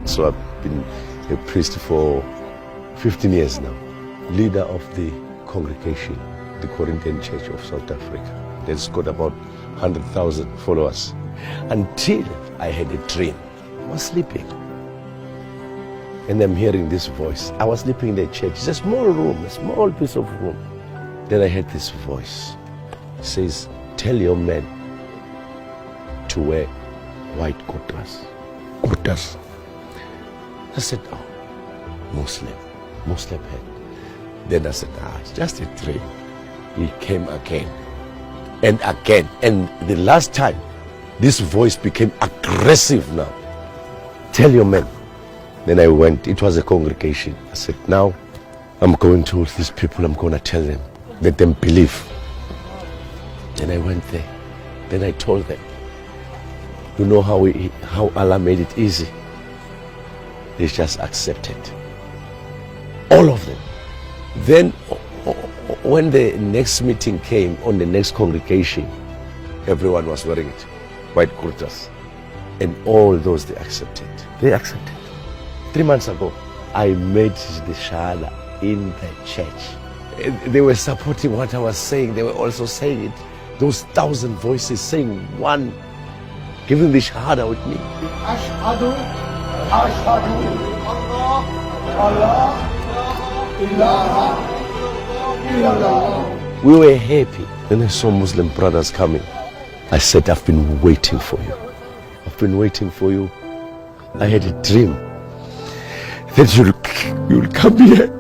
So I've been a priest for 15 years now. Leader of the congregation, the Corinthian Church of South Africa. That's got about 100,000 followers. Until I had a dream. I was sleeping. And I'm hearing this voice. I was sleeping in the church. It's a small room, a small piece of room. Then I heard this voice. It says, tell your men to wear white kurtas. Kurtas. I said, oh, Muslim head. Then I said, it's just a dream. He came again and again. And the last time, this voice became aggressive now. Tell your men. Then I went, it was a congregation. I said, now I'm going to these people, I'm going to tell them, let them believe. Then I went there. Then I told them, you know how Allah made it easy? They just accepted. All of them. Then when the next meeting came on the next congregation, everyone was wearing it, white kurtas. And all those they accepted. They accepted. 3 months ago, I made the shahada in the church. They were supporting what I was saying. They were also saying it. Those 1,000 voices saying one, giving the shahada with me. Ashhadu, Allah, ilaha, illallah. We were happy. Then I saw Muslim brothers coming. I said, I've been waiting for you. I've been waiting for you. I had a dream that you'll come here.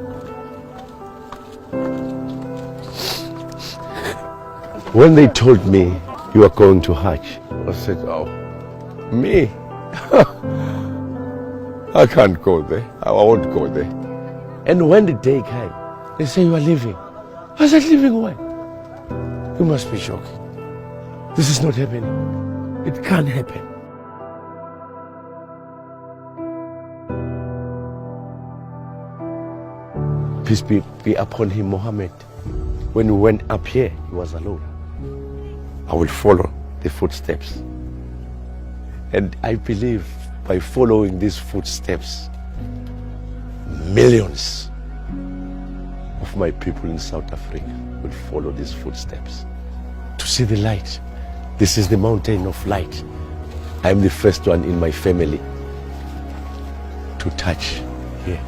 When they told me you are going to Hajj, I said, oh, me? I can't go there. I won't go there. And when the day came, they say you are leaving. I said, leaving where? You must be joking. This is not happening. It can't happen. Peace be upon him, Muhammad. When he went up here, he was alone. I will follow the footsteps. And I believe by following these footsteps, millions of my people in South Africa will follow these footsteps to see the light. This is the mountain of light. I am the first one in my family to touch here.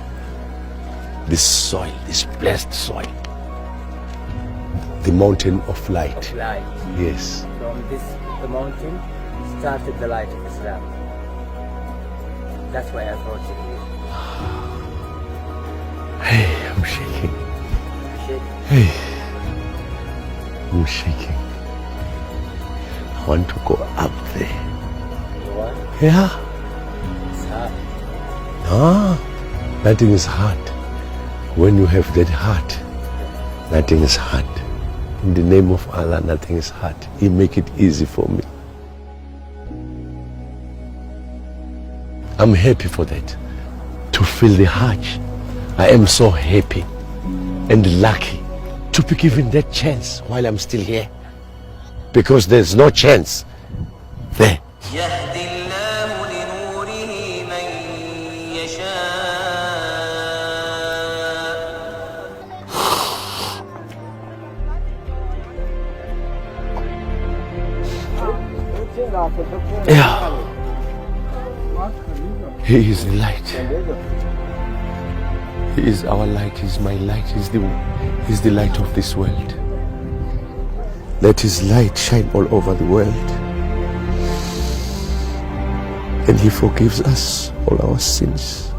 This soil, this blessed soil. The mountain of light. Of light. Yes. From the mountain started the light of Islam. That's why I brought you here. Hey, I'm shaking. Shaking? Hey, I'm shaking. I want to go up there. You want? Yeah. It's hard. No, nothing is hard. When you have that heart, nothing is hard. In the name of Allah, nothing is hard. He make it easy for me. I'm happy for that. To feel the Hajj. I am so happy and lucky to be given that chance while I'm still here. Because there's no chance there. Yeah. He is the light. He is our light. He is my light. He is the light of this world. Let his light shine all over the world. And he forgives us all our sins.